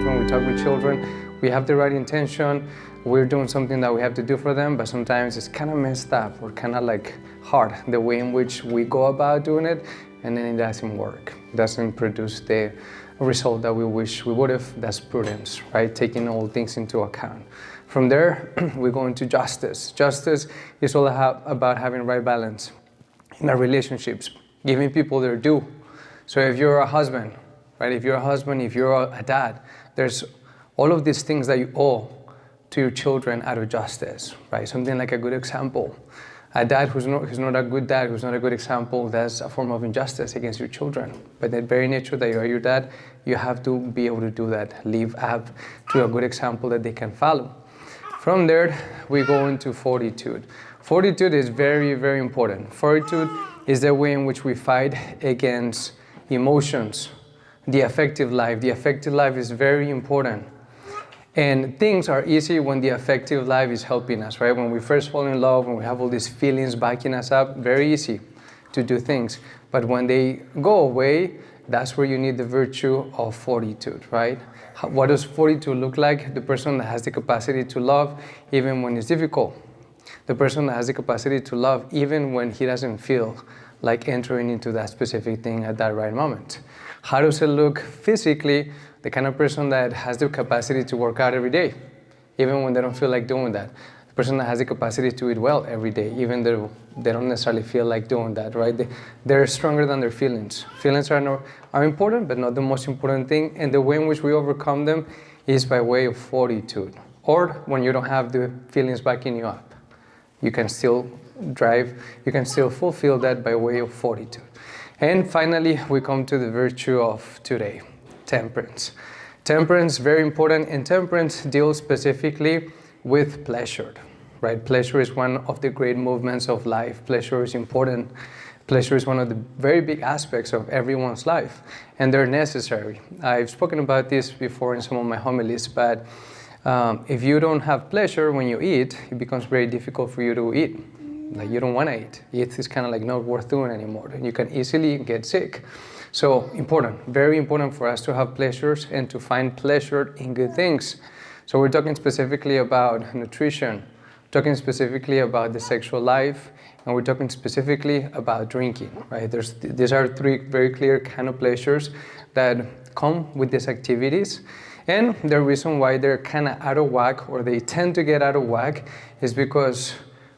When we talk with children, we have the right intention, we're doing something that we have to do for them, but sometimes it's kind of messed up or kind of like hard, the way in which we go about doing it, and then it doesn't work. It doesn't produce the result that we wish we would have. That's prudence, right? Taking all things into account. From there, we go into justice. Justice is all about having right balance in our relationships, giving people their due. So if you're a husband, right? If you're a husband, if you're a dad, there's all of these things that you owe to your children out of justice, right? Something like a good example. A dad who's not a good dad, who's not a good example, that's a form of injustice against your children. By the very nature that you are your dad, you have to be able to do that, live up to a good example that they can follow. From there, we go into fortitude. Fortitude is very, very important. Fortitude is the way in which we fight against emotions, the affective life. The affective life is very important. And things are easy when the affective life is helping us, right? When we first fall in love, when we have all these feelings backing us up, very easy to do things. But when they go away, that's where you need the virtue of fortitude, right? What does fortitude look like? The person that has the capacity to love even when it's difficult. The person that has the capacity to love even when he doesn't feel like entering into that specific thing at that right moment. How does it look physically? The kind of person that has the capacity to work out every day, even when they don't feel like doing that. The person that has the capacity to eat well every day, even though they don't necessarily feel like doing that, right? They're stronger than their feelings. Feelings are important, but not the most important thing. And the way in which we overcome them is by way of fortitude. Or when you don't have the feelings backing you up, you can still drive, you can still fulfill that by way of fortitude. And finally, we come to the virtue of today. Temperance. Temperance, very important, and temperance deals specifically with pleasure, right? Pleasure is one of the great movements of life. Pleasure is important. Pleasure is one of the very big aspects of everyone's life, and they're necessary. I've spoken about this before in some of my homilies, but if you don't have pleasure when you eat, it becomes very difficult for you to eat. Like you don't want to eat. It is kind of like not worth doing anymore, and you can easily get sick. So important, very important for us to have pleasures and to find pleasure in good things. So we're talking specifically about nutrition, talking specifically about the sexual life, and we're talking specifically about drinking, right? These are three very clear kind of pleasures that come with these activities. And the reason why they're kind of out of whack, or they tend to get out of whack, is because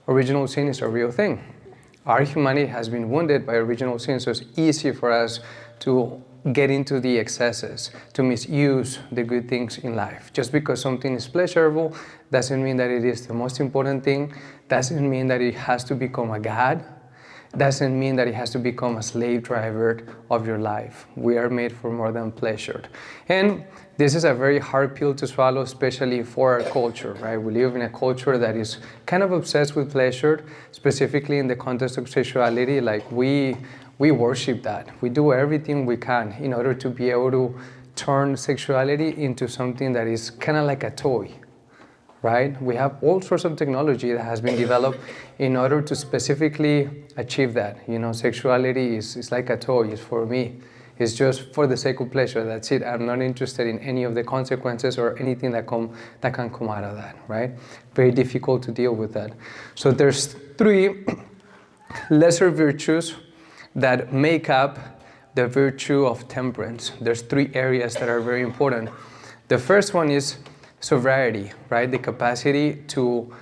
original sin is a real thing. Our humanity has been wounded by original sin, so it's easy for us to get into the excesses, to misuse the good things in life. Just because something is pleasurable doesn't mean that it is the most important thing, doesn't mean that it has to become a god, doesn't mean that it has to become a slave driver of your life. We are made for more than pleasure. And this is a very hard pill to swallow, especially for our culture, right? We live in a culture that is kind of obsessed with pleasure, specifically in the context of sexuality. Like we worship that. We do everything we can in order to be able to turn sexuality into something that is kind of like a toy, right? We have all sorts of technology that has been developed in order to specifically achieve that. You know, sexuality is like a toy. It's for me. It's just for the sake of pleasure. That's it. I'm not interested in any of the consequences or anything that can come out of that, right? Very difficult to deal with that. So there's three lesser virtues that make up the virtue of temperance. There's three areas that are very important. The first one is sobriety, right? The capacity to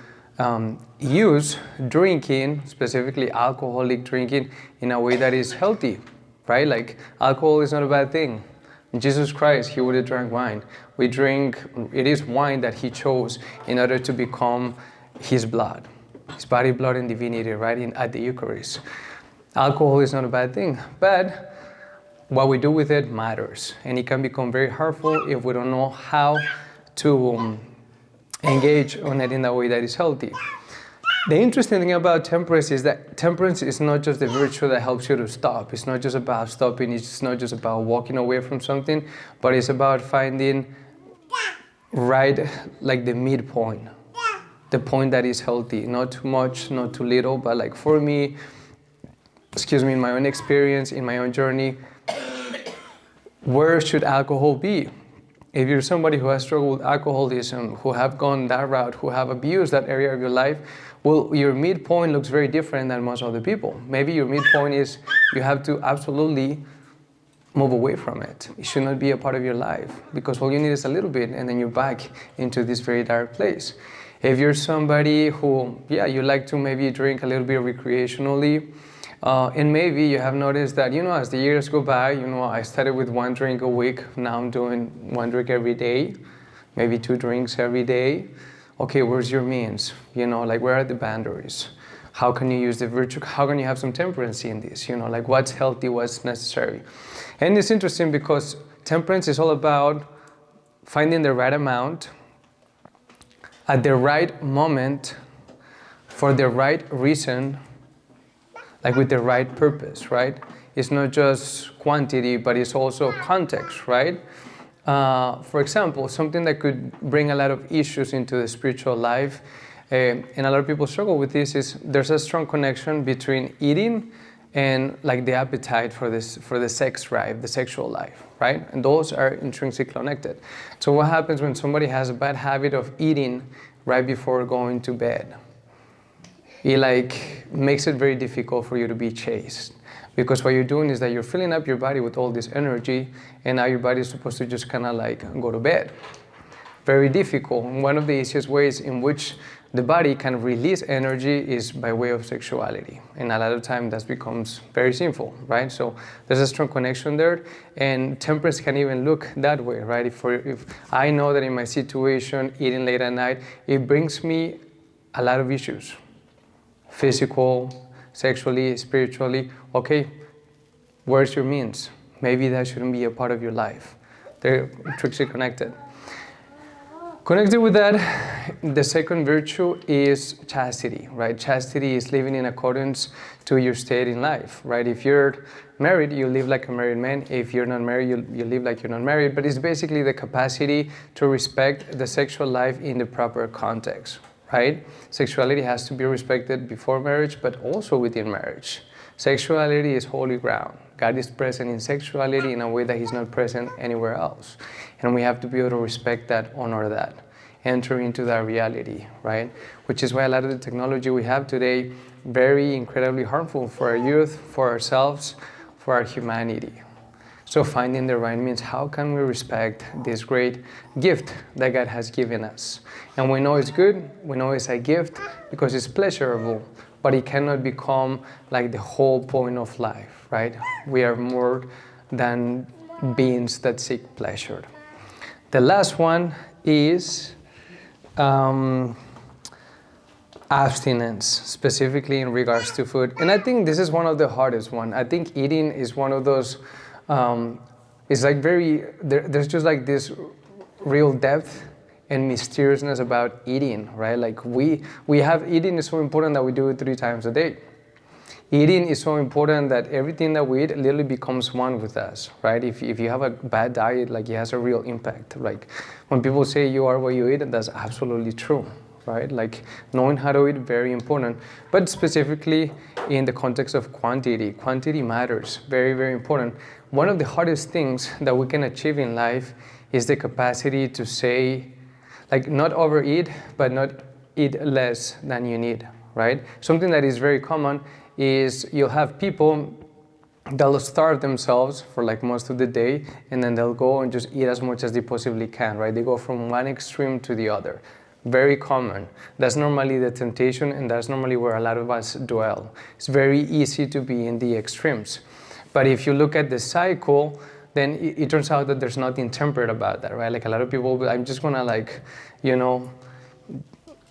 use drinking, specifically alcoholic drinking, in a way that is healthy, right? Like alcohol is not a bad thing. Jesus Christ, he would have drank wine. We drink, it is wine that he chose in order to become his blood, his body, blood, and divinity, right, at the Eucharist. Alcohol is not a bad thing, but what we do with it matters, and it can become very harmful if we don't know how to engage on it in a way that is healthy. The interesting thing about temperance is that temperance is not just the virtue that helps you to stop. It's not just about stopping. It's not just about walking away from something, but it's about finding right, like the midpoint, the point that is healthy, not too much, not too little, but like for me, in my own experience, in my own journey, Where should alcohol be? If you're somebody who has struggled with alcoholism, who have gone that route, who have abused that area of your life, well, your midpoint looks very different than most other people. Maybe your midpoint is you have to absolutely move away from it. It should not be a part of your life, because all you need is a little bit and then you're back into this very dark place. If you're somebody who, you like to maybe drink a little bit recreationally, and maybe you have noticed that, as the years go by, I started with 1 drink a week. Now I'm doing 1 drink every day, maybe 2 drinks every day. Okay, where's your means? Where are the boundaries? How can you use the virtue? How can you have some temperance in this? What's healthy, what's necessary? And it's interesting because temperance is all about finding the right amount at the right moment for the right reason, with the right purpose, right? It's not just quantity, but it's also context, right? For example, something that could bring a lot of issues into the spiritual life, and a lot of people struggle with this, is there's a strong connection between eating and the appetite for the sex drive, the sexual life, right? And those are intrinsically connected. So what happens when somebody has a bad habit of eating right before going to bed? It makes it very difficult for you to be chaste, because what you're doing is that you're filling up your body with all this energy, and now your body is supposed to just kind of go to bed. Very difficult. And one of the easiest ways in which the body can release energy is by way of sexuality. And a lot of time that becomes very sinful, right? So there's a strong connection there. And temperance can even look that way, right? If I know that in my situation, eating late at night, it brings me a lot of issues. Physical, sexually, spiritually. Okay, where's your means? Maybe that shouldn't be a part of your life. They're intrinsically connected. Connected with that, the second virtue is chastity, right? Chastity is living in accordance to your state in life, right? If you're married, you live like a married man. If you're not married, you live like you're not married. But it's basically the capacity to respect the sexual life in the proper context, right? Sexuality has to be respected before marriage, but also within marriage. Sexuality is holy ground. God is present in sexuality in a way that He's not present anywhere else. And we have to be able to respect that, honor that, enter into that reality, right? Which is why a lot of the technology we have today, very incredibly harmful for our youth, for ourselves, for our humanity. So finding the right means, how can we respect this great gift that God has given us? And we know it's good, we know it's a gift because it's pleasurable, but it cannot become the whole point of life, right? We are more than beings that seek pleasure. The last one is abstinence, specifically in regards to food. And I think this is one of the hardest ones. I think eating is one of those, it's there's just this real depth and mysteriousness about eating, right? We have eating is so important that we do it 3 times a day. Eating is so important that everything that we eat literally becomes one with us, right? If you have a bad diet, it has a real impact. When people say you are what you eat, that's absolutely true, right? Knowing how to eat, very important. But specifically in the context of quantity matters, very, very important. One of the hardest things that we can achieve in life is the capacity to say, not overeat, but not eat less than you need, right? Something that is very common is you'll have people, they'll starve themselves for most of the day, and then they'll go and just eat as much as they possibly can, right? They go from one extreme to the other. Very common. That's normally the temptation, and that's normally where a lot of us dwell. It's very easy to be in the extremes. But if you look at the cycle, then it turns out that there's nothing temperate about that, right? A lot of people, I'm just gonna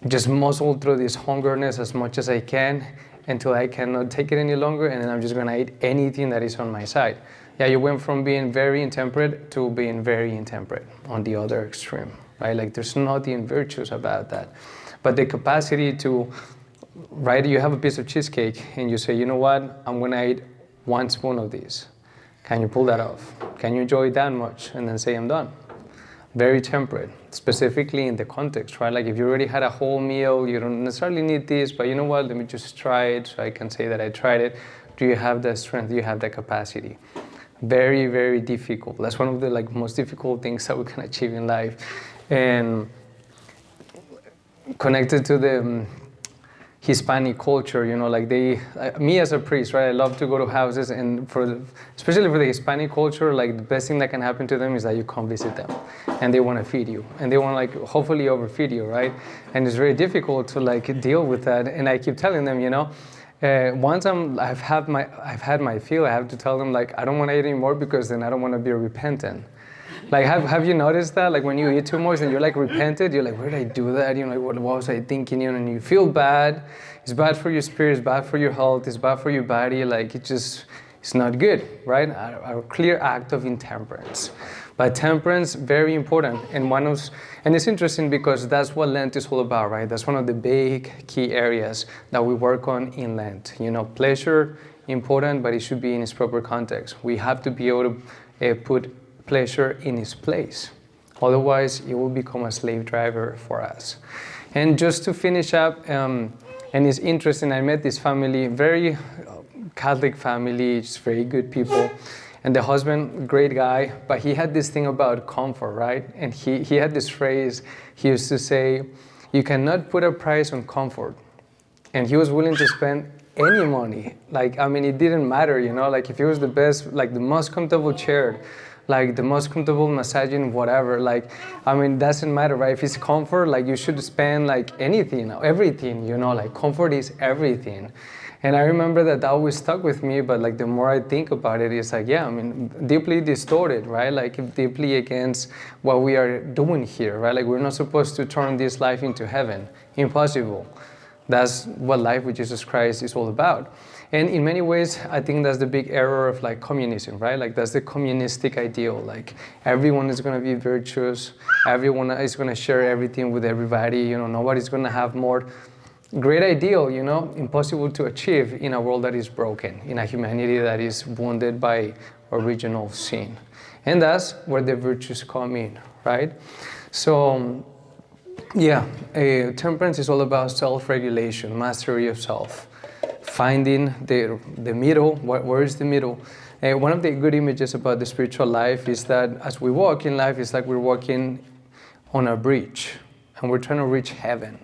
just muscle through this hungerness as much as I can until I cannot take it any longer, and then I'm just gonna eat anything that is on my side. Yeah, you went from being very intemperate to being very intemperate on the other extreme, right? There's nothing virtuous about that. But the capacity to, right, you have a piece of cheesecake and you say, you know what, I'm gonna eat 1 spoon of this. Can you pull that off? Can you enjoy it that much and then say I'm done? Very temperate, specifically in the context, right? If you already had a whole meal, you don't necessarily need this, but you know what, let me just try it so I can say that I tried it. Do you have the strength? Do you have the capacity? Very, very difficult. That's one of the like most difficult things that we can achieve in life. And connected to the Hispanic culture, you know, like me as a priest, right? I love to go to houses, and especially for the Hispanic culture, like the best thing that can happen to them is that you come visit them, and they want to feed you, and they want to like hopefully overfeed you, right? And it's very difficult to like deal with that. And I keep telling them, you know, once I've had my fill, I have to tell them like I don't want to eat anymore, because then I don't want to be repentant. Like, have you noticed that? Like, when you eat too much and you're like repented, you're like, where did I do that? You know, like, what was I thinking? You know, and you feel bad. It's bad for your spirit. It's bad for your health. It's bad for your body. Like, it's not good, right? A clear act of intemperance. But temperance, very important. And it's interesting because that's what Lent is all about, right? That's one of the big key areas that we work on in Lent. You know, pleasure, important, but it should be in its proper context. We have to be able to put pleasure in its place. Otherwise, it will become a slave driver for us. And just to finish up, and it's interesting, I met this family, very Catholic family, just very good people. And the husband, great guy, but he had this thing about comfort, right? And he had this phrase, he used to say, you cannot put a price on comfort. And he was willing to spend any money. Like, I mean, it didn't matter, you know, like if it was the best, like the most comfortable chair, like the most comfortable massaging, whatever, like, I mean, doesn't matter, right? If it's comfort, like you should spend like anything, everything, you know, like comfort is everything. And I remember that always stuck with me, but like the more I think about it, it's like, yeah, I mean, deeply distorted, right? Like deeply against what we are doing here, right? Like we're not supposed to turn this life into heaven. Impossible. That's what life with Jesus Christ is all about. And in many ways, I think that's the big error of like communism, right? Like that's the communistic ideal. Like everyone is going to be virtuous. Everyone is going to share everything with everybody. You know, nobody's going to have more. Great ideal, you know, impossible to achieve in a world that is broken, in a humanity that is wounded by original sin. And that's where the virtues come in, right? So, yeah, temperance is all about self-regulation, mastery of self. Finding the middle. Where is the middle? One of the good images about the spiritual life is that as we walk in life, it's like we're walking on a bridge and we're trying to reach heaven.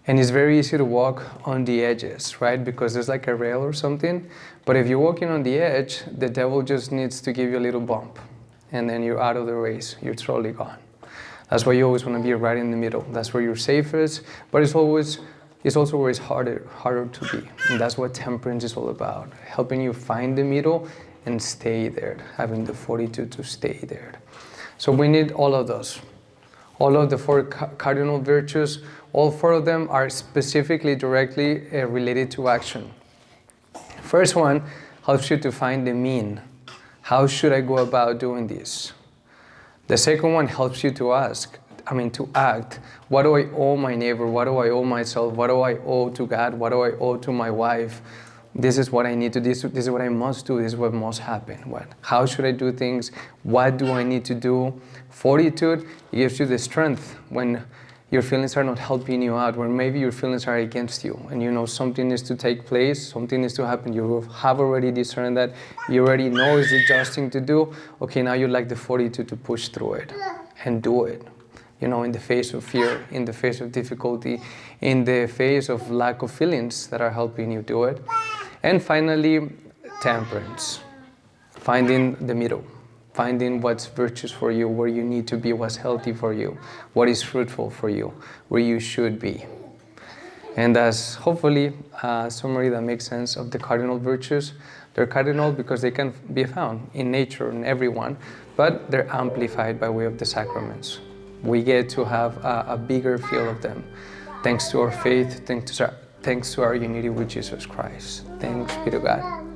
And it's very easy to walk on the edges, right? Because there's like a rail or something. But if you're walking on the edge, the devil just needs to give you a little bump. And then you're out of the race. You're totally gone. That's why you always want to be right in the middle. That's where you're safest. But it's also where it's harder to be. And that's what temperance is all about. Helping you find the middle and stay there. Having the fortitude to stay there. So we need all of those. All of the 4 cardinal virtues, all 4 of them are specifically directly related to action. First one helps you to find the mean. How should I go about doing this? The second one helps you to act. What do I owe my neighbor? What do I owe myself? What do I owe to God? What do I owe to my wife? This is what I need to do. This is what I must do. This is what must happen. How should I do things? What do I need to do? Fortitude gives you the strength when your feelings are not helping you out, when maybe your feelings are against you, and you know something needs to take place, something needs to happen. You have already discerned that. You already know it's the just thing to do. Okay, now you lack the fortitude to push through it and do it. You know, in the face of fear, in the face of difficulty, in the face of lack of feelings that are helping you do it. And finally, temperance. Finding the middle. Finding what's virtuous for you, where you need to be, what's healthy for you, what is fruitful for you, where you should be. And that's hopefully a summary that makes sense of the cardinal virtues. They're cardinal because they can be found in nature, in everyone, but they're amplified by way of the sacraments. We get to have a bigger feel of them, thanks to our faith, thanks to our unity with Jesus Christ. Thanks be to God.